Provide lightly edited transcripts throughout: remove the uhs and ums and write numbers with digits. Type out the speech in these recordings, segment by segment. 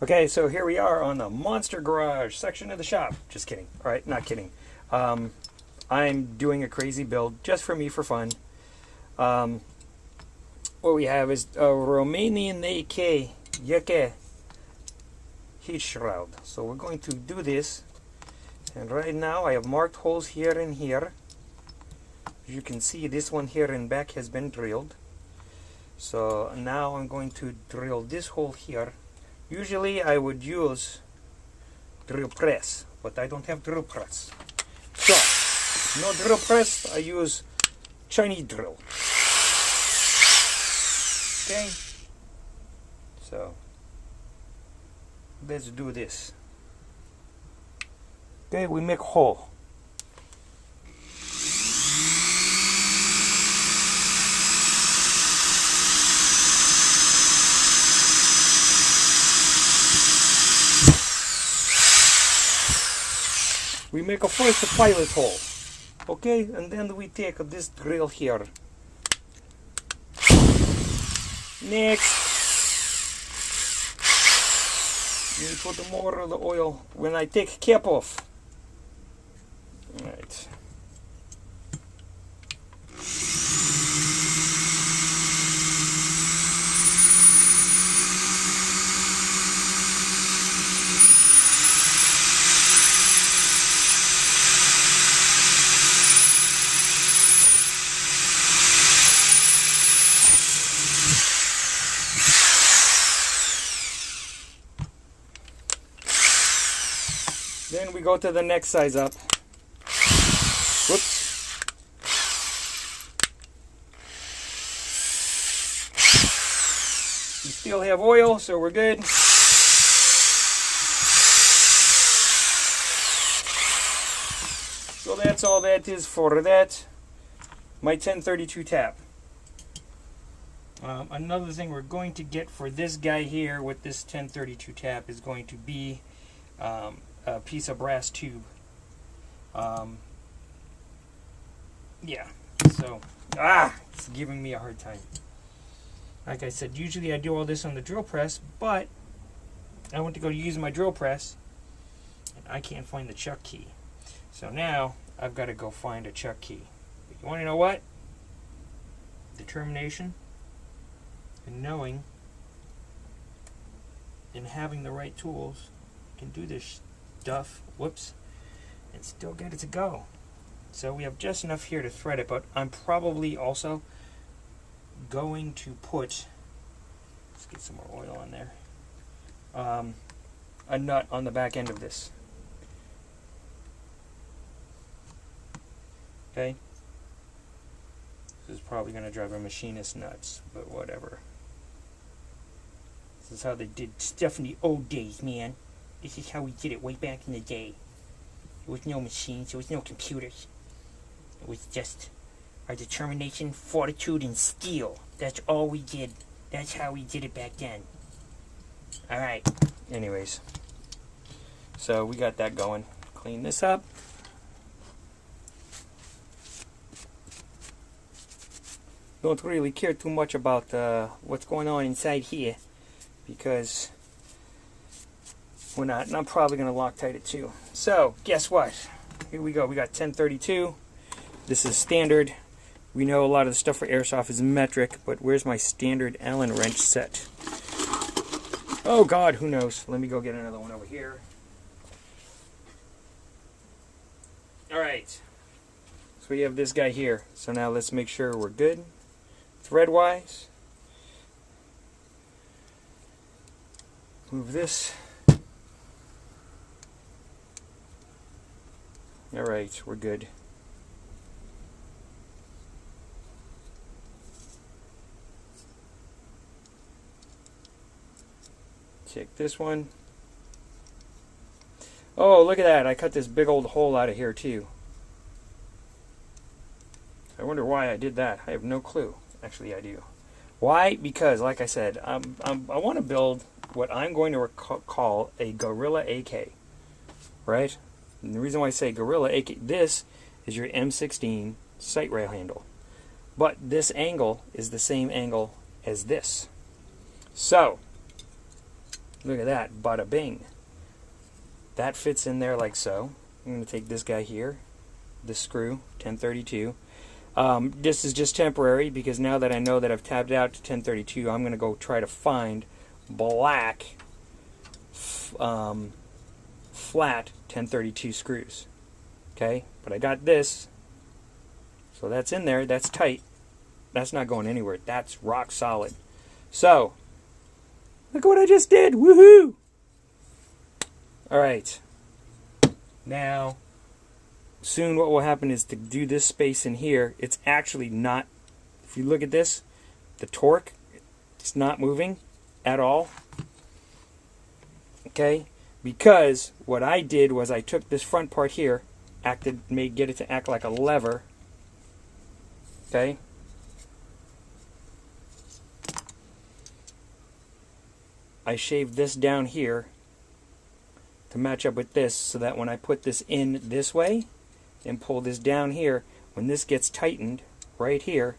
Okay, so here we are on the Monster Garage section of the shop. Just kidding. All right, not kidding. I'm doing a crazy build just for me for fun. What we have is a Romanian AK heat shroud. So we're going to do this. And right now I have marked holes here and here. As you can see, this one here in back has been drilled. So now I'm going to drill this hole here. Usually I would use drill press, but I don't have drill press. So, no drill press, I use Chinese drill. Okay, so let's do this. Okay, we make hole. We make a first pilot hole, okay, and then we take this drill here. Next, we put more of the oil when I take cap off. All right. Then we go to the next size up. Whoops. We still have oil, so we're good. So that's all that is for that. My 1032 tap. Another thing we're going to get for this guy here with this 1032 tap is going to be a piece of brass tube. Yeah, so it's giving me a hard time. Like I said, usually I do all this on the drill press, but I went to go use my drill press and I can't find the chuck key. So now I've got to go find a chuck key. But you want to know what? Determination and knowing and having the right tools can do this stuff, whoops, and still get it to go. So we have just enough here to thread it, but I'm probably also going to put, let's get some more oil on there, a nut on the back end of this. Okay, this is probably going to drive a machinist nuts, but whatever. This is how they did stuff in the old days, man. This is how we did it way back in the day. There was no machines, there was no computers. It was just our determination, fortitude, and steel. That's all we did. That's how we did it back then. Alright. Anyways. So we got that going. Clean this up. Don't really care too much about what's going on inside here, because we're not, and I'm probably going to Loctite it too. So, guess what? Here we go. We got 1032. This is standard. We know a lot of the stuff for airsoft is metric, but where's my standard Allen wrench set? Oh God, who knows? Let me go get another one over here. Alright. So we have this guy here. So now let's make sure we're good. Thread-wise. Move this. Alright, we're good. Take this one. Oh, look at that. I cut this big old hole out of here too. I wonder why I did that. I have no clue. Actually, I do. Why? Because, like I said, I want to build what I'm going to call a Gorilla AK. Right? And the reason why I say Gorilla AK, this is your M16 sight rail handle. But this angle is the same angle as this. So, Look at that, bada bing. That fits in there like so. I'm going to take this guy here, this screw, 1032. This is just temporary because now that I know that I've tapped out to 1032, I'm going to go try to find black flat 1032 screws. Okay, but I got this, so that's in there, that's tight. That's not going anywhere. That's rock solid. So, look what I just did. Woohoo! Alright. Now, soon what will happen is to do this space in here, it's actually not, if you look at this, the torque, it's not moving at all. Okay? Because what I did was I took this front part here, get it to act like a lever. Okay? I shaved this down here to match up with this so that when I put this in this way and pull this down here, when this gets tightened right here,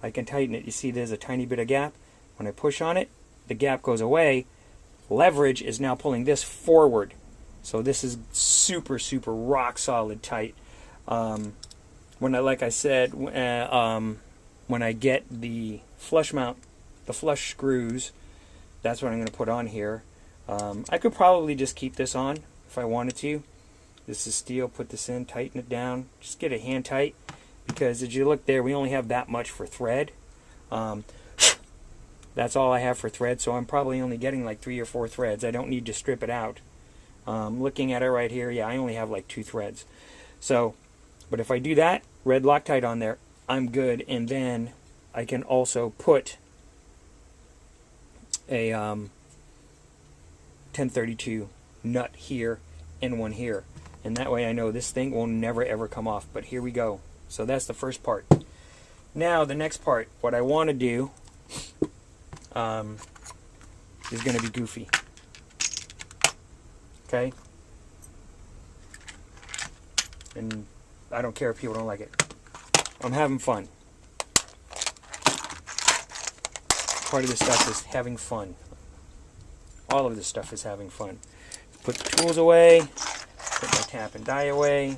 I can tighten it. You see there's a tiny bit of gap. When I push on it, the gap goes away. Leverage is now pulling this forward. So this is super, super rock solid tight. Like I said, when I get the flush mount, the flush screws, that's what I'm going to put on here. I could probably just keep this on if I wanted to. This is steel, put this in, tighten it down, just get it hand tight, because as you look there, we only have that much for thread. That's all I have for thread, so I'm probably only getting like 3 or 4 threads. I don't need to strip it out. Looking at it right here, yeah, I only have like 2 threads. So, but if I do that, red Loctite on there, I'm good, and then I can also put a 1032 nut here and one here, and that way I know this thing will never ever come off. But here we go. So that's the first part. Now the next part, what I want to do is going to be goofy. Okay? And I don't care if people don't like it. I'm having fun. Part of this stuff is having fun. All of this stuff is having fun. Put the tools away. Put my tap and die away.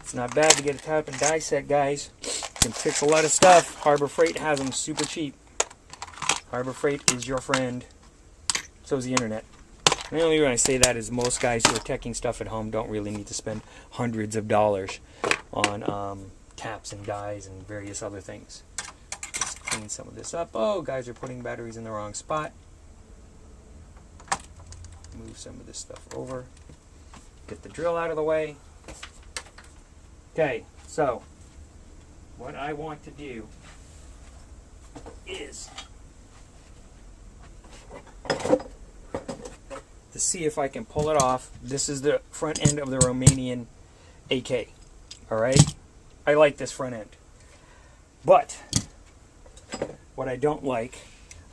It's not bad to get a tap and die set, guys. You can fix a lot of stuff. Harbor Freight has them super cheap. Harbor Freight is your friend. So is the internet. And the only reason I say that is most guys who are teching stuff at home don't really need to spend hundreds of dollars on taps and dies and various other things. Just clean some of this up. Oh, guys are putting batteries in the wrong spot. Move some of this stuff over. Get the drill out of the way. Okay, so what I want to do is to see if I can pull it off. This is the front end of the Romanian AK. Alright? I like this front end. But what I don't like,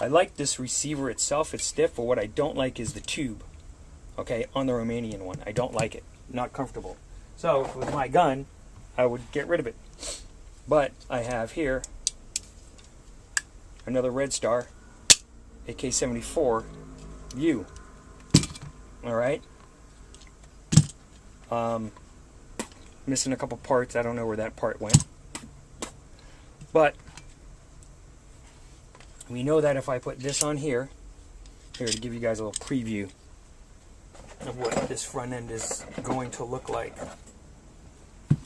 I like this receiver itself, it's stiff, but what I don't like is the tube. Okay, on the Romanian one. I don't like it. Not comfortable. So with my gun, I would get rid of it. But I have here another Red Star AK74U. Alright. Missing a couple parts. I don't know where that part went. But we know that if I put this on here to give you guys a little preview of what this front end is going to look like.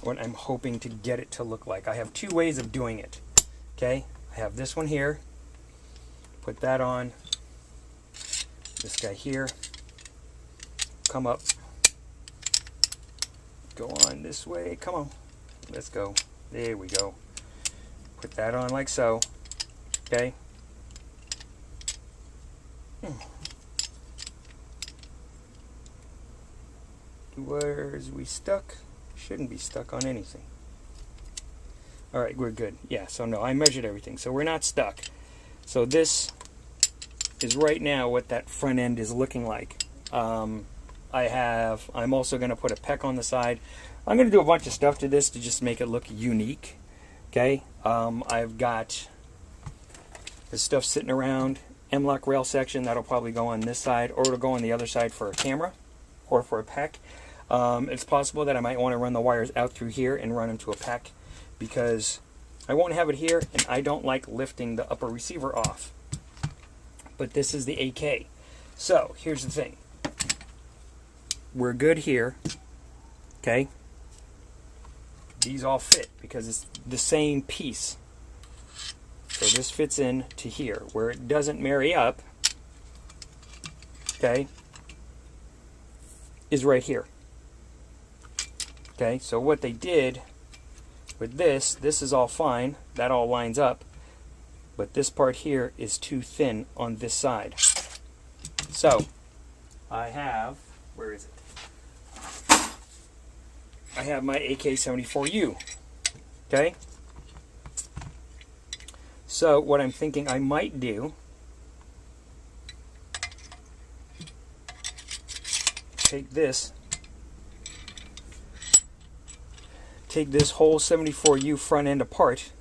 What I'm hoping to get it to look like. I have 2 ways of doing it. Okay? I have this one here. Put that on. This guy here. Come up. Go on this way. Come on. Let's go. There we go. Put that on like so. Okay? Where's we stuck? Shouldn't be stuck on anything. Alright, we're good. Yeah, so no, I measured everything. So we're not stuck. So this is right now what that front end is looking like. I'm also going to put a peck on the side. I'm going to do a bunch of stuff to this to just make it look unique. Okay? I've got There's stuff sitting around. M-LOK rail section, that'll probably go on this side, or it'll go on the other side for a camera or for a pack. It's possible that I might want to run the wires out through here and run them to a pack, because I won't have it here, and I don't like lifting the upper receiver off. But this is the AK. So here's the thing. We're good here. Okay? These all fit because it's the same piece. So this fits in to here. Where it doesn't marry up, okay, is right here. Okay, so what they did with this is all fine. That all lines up. But this part here is too thin on this side. So, I have, where is it? I have my AK74U. Okay? So, what I'm thinking I might do, take this whole 74U front end apart,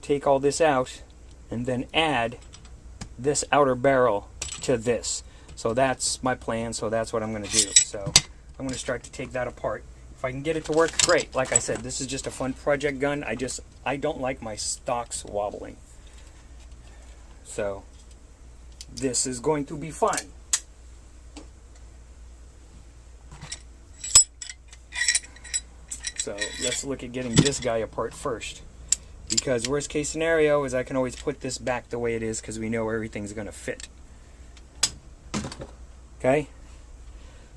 take all this out, and then add this outer barrel to this. So that's my plan, so that's what I'm going to do. So I'm going to start to take that apart. If I can get it to work, great. Like I said, this is just a fun project gun. I don't like my stocks wobbling. So this is going to be fun. So let's look at getting this guy apart first. Because worst case scenario is I can always put this back the way it is because we know everything's going to fit. Okay?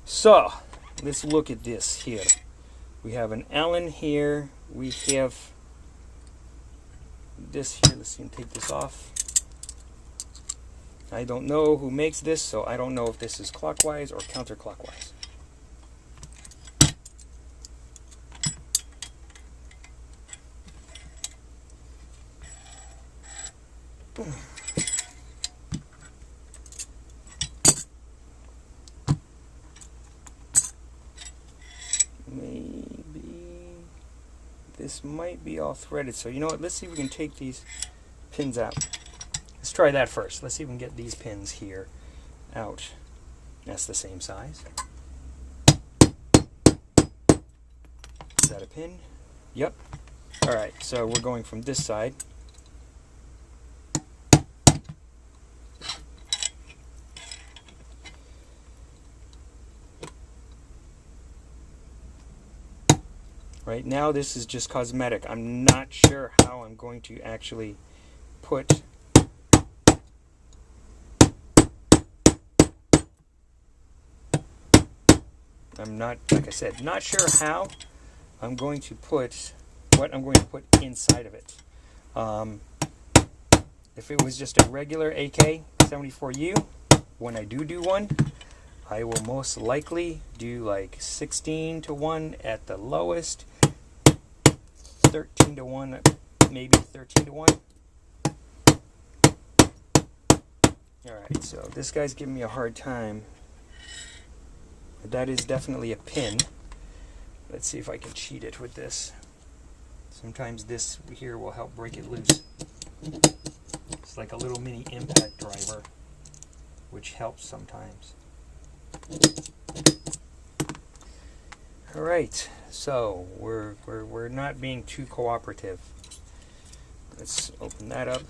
So, let's look at this here. We have an Allen here. We have this here. Let's see, take this off. I don't know who makes this, so I don't know if this is clockwise or counterclockwise. Maybe this might be all threaded, so you know what, let's see if we can take these pins out. Let's try that first. Let's see if we can get these pins here out. That's the same size. Is that a pin? Yep. Alright, so we're going from this side. Right now this is just cosmetic. I'm not sure how I'm going to actually put I'm not, like I said, not sure how I'm going to put what I'm going to put inside of it. If it was just a regular AK74U, when I do one, I will most likely do like 16 to 1 at the lowest, 13 to 1, maybe 13 to 1. Alright, so this guy's giving me a hard time. That is definitely a pin. Let's see if I can cheat it with this. Sometimes this here will help break it loose. It's like a little mini impact driver, which helps sometimes. Alright, so we're not being too cooperative. Let's open that up.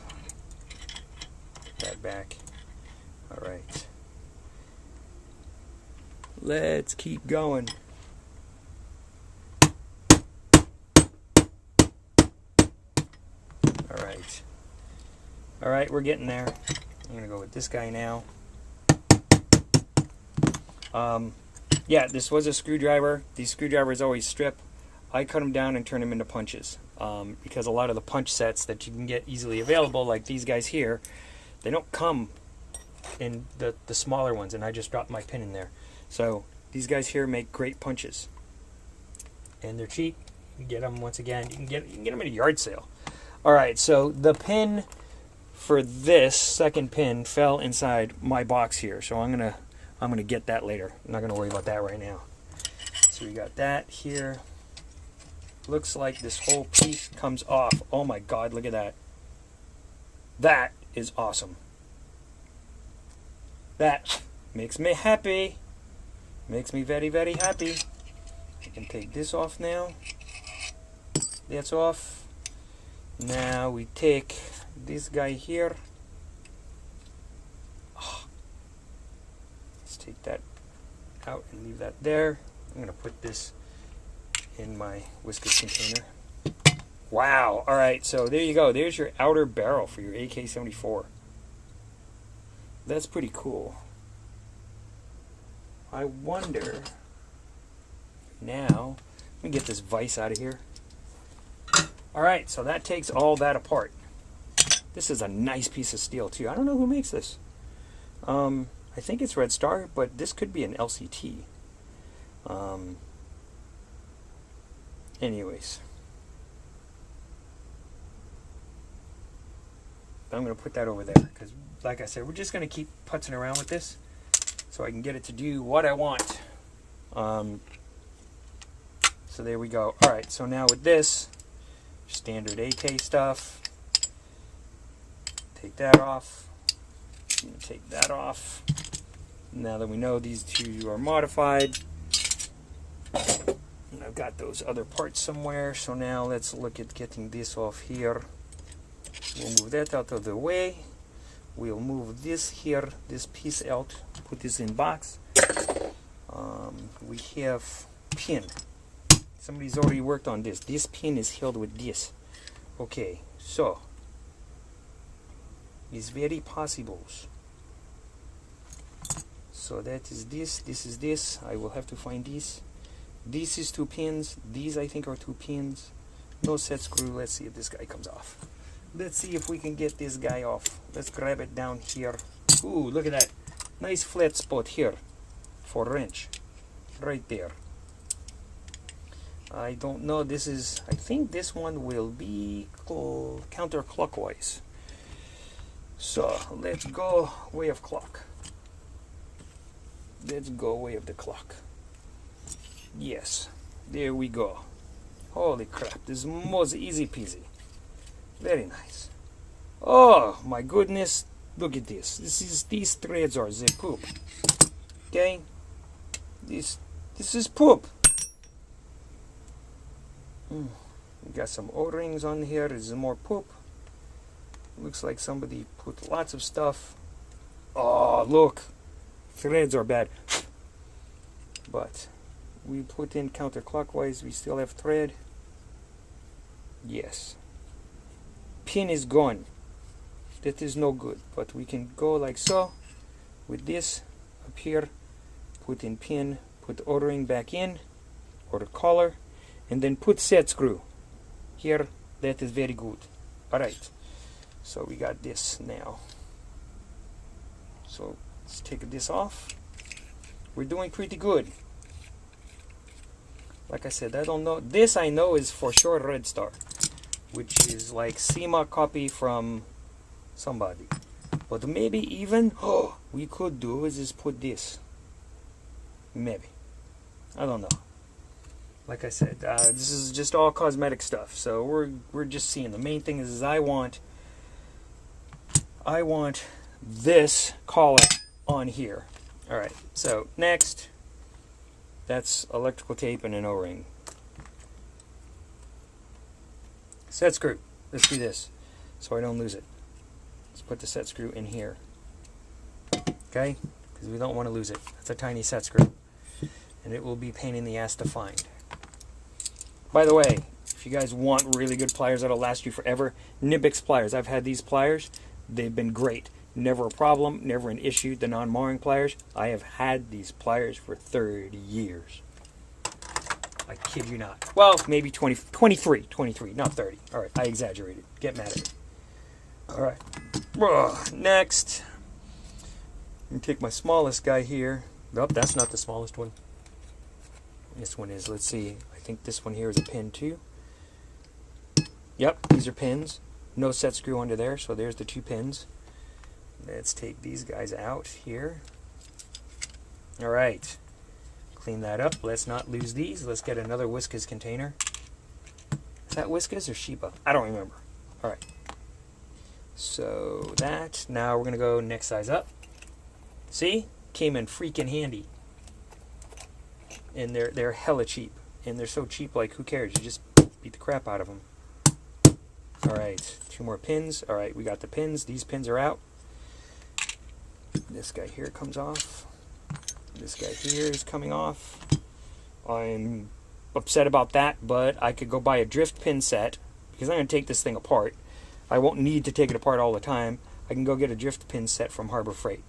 Put that back. Alright. Let's keep going. Alright. Alright, we're getting there. I'm going to go with this guy now. Yeah, this was a screwdriver. These screwdrivers always strip. I cut them down and turn them into punches. Because a lot of the punch sets that you can get easily available, like these guys here, they don't come in the smaller ones, and I just dropped my pin in there. So these guys here make great punches, and they're cheap. You can get them, once again, you can get them at a yard sale. Alright, so the pin for this second pin fell inside my box here, so I'm gonna get that later. I'm not gonna worry about that right now. So we got that here. Looks like this whole piece comes off. Oh my god, look at that. That is awesome. That makes me happy. Makes me very, very happy. I can take this off now. That's off. Now we take this guy here. Oh, let's take that out and leave that there. I'm going to put this in my whiskers container. Wow. Alright, so there you go. There's your outer barrel for your AK74. That's pretty cool. I wonder... Now, let me get this vise out of here. Alright, so that takes all that apart. This is a nice piece of steel too. I don't know who makes this. I think it's Red Star, but this could be an LCT. Anyways. I'm going to put that over there because, like I said, we're just going to keep putzing around with this so I can get it to do what I want. So there we go. Alright, so now with this, standard AK stuff. Take that off. Take that off. Now that we know these two are modified, and I've got those other parts somewhere, so now let's look at getting this off here. We'll move that out of the way. We'll move this here, this piece out, put this in box. We have pin. Somebody's already worked on this. This pin is held with this. Okay, so it's very possible. So that is this is this. I will have to find this. This is 2 pins. These I think are 2 pins. No set screw. Let's see if this guy comes off. Let's see if we can get this guy off. Let's grab it down here. Ooh, look at that. Nice flat spot here for wrench. Right there. I don't know. This is, I think this one will be counterclockwise. So let's go way of clock. Let's go way of the clock. Yes, there we go. Holy crap, this is most easy peasy. Very nice. Oh my goodness, look at this. These threads are the poop. Okay, this is poop. We got some O-rings on here. This is more poop. Looks like somebody put lots of stuff. Oh, look. Threads are bad. But we put in counterclockwise. We still have thread. Yes. Pin is gone. That is no good. But we can go like so. With this up here. Put in pin. Put O-ring back in. Or the collar. And then put set screw. Here. That is very good. Alright. So we got this now. So let's take this off. We're doing pretty good. Like I said, I don't know. This I know is for sure Red Star, which is like CYMA copy from somebody. But maybe even we could do is just put this. Maybe. I don't know. Like I said, this is just all cosmetic stuff. So we're just seeing. The main thing is I want this collar on here. Alright, so next, that's electrical tape and an O-ring. Set screw. Let's do this so I don't lose it. Let's put the set screw in here. Okay? Because we don't want to lose it. That's a tiny set screw. And it will be a pain in the ass to find. By the way, if you guys want really good pliers that'll last you forever, Nimbix pliers. I've had these pliers. They've been great. Never a problem, never an issue. The non-marring pliers, I have had these pliers for 30 years. I kid you not. Well, maybe 23, not 30. Alright, I exaggerated. Get mad at me. Alright. Next. I'm going to take my smallest guy here. Nope, that's not the smallest one. This one is, let's see. I think this one here is a pin too. Yep, these are pins. No set screw under there, so there's the 2 pins. Let's take these guys out here. Alright. Clean that up. Let's not lose these. Let's get another Whiskas container. Is that Whiskas or Sheba? I don't remember. Alright. So that, now we're going to go next size up. See? Came in freaking handy. And they're hella cheap. And they're so cheap, like, who cares? You just beat the crap out of them. Alright, 2 more pins. Alright, we got the pins. These pins are out. This guy here comes off. This guy here is coming off. I'm upset about that, but I could go buy a drift pin set, because I'm going to take this thing apart. I won't need to take it apart all the time. I can go get a drift pin set from Harbor Freight.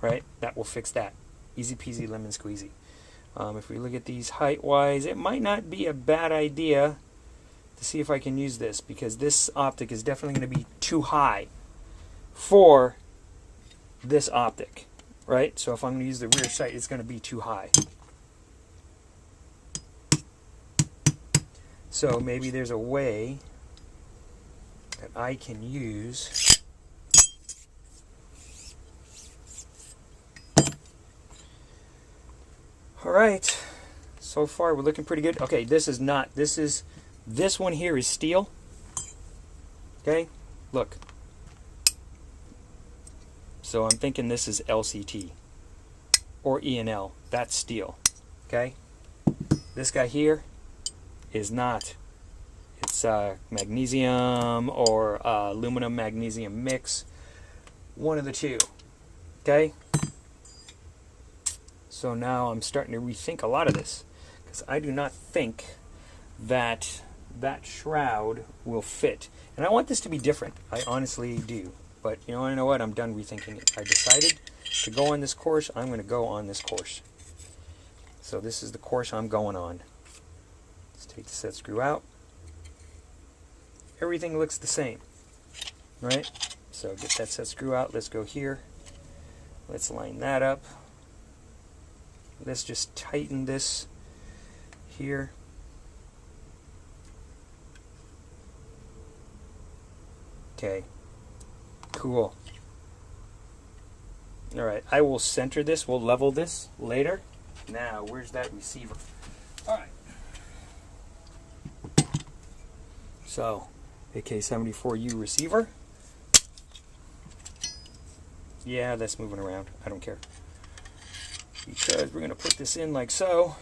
Right? That will fix that. Easy peasy lemon squeezy. If we look at these height-wise, it might not be a bad idea to see if I can use this, because this optic is definitely going to be too high for this optic. Right? So if I'm going to use the rear sight, it's going to be too high. So maybe there's a way that I can use Alright, so far we're looking pretty good. Okay, this one here is steel. Okay, look. So I'm thinking this is LCT or E&L. That's steel. Okay, this guy here is not. It's magnesium or aluminum magnesium mix. One of the two. Okay. So now I'm starting to rethink a lot of this, because I do not think that that shroud will fit. And I want this to be different. I honestly do. But you know what? I'm done rethinking it. I decided to go on this course. I'm going to go on this course. So this is the course I'm going on. Let's take the set screw out. Everything looks the same, right? So get that set screw out. Let's go here. Let's line that up. Let's just tighten this here. Okay, cool. Alright, I will center this, we'll level this later. Now, where's that receiver? Alright. So, AK74U receiver. Yeah, that's moving around. I don't care. Because we're going to put this in like so.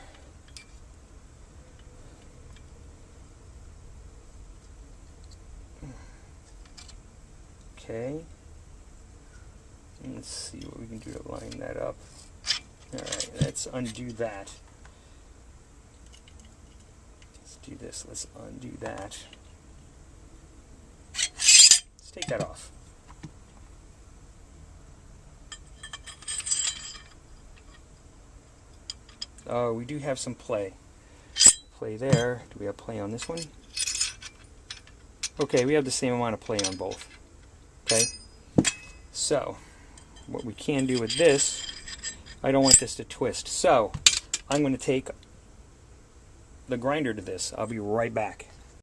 Okay. Let's see what we can do to line that up. Alright, let's undo that. Let's do this. Let's undo that. Let's take that off. Oh, we do have some play. Play there. Do we have play on this one? Okay, we have the same amount of play on both. Okay? So, what we can do with this, I don't want this to twist. So, I'm going to take the grinder to this. I'll be right back.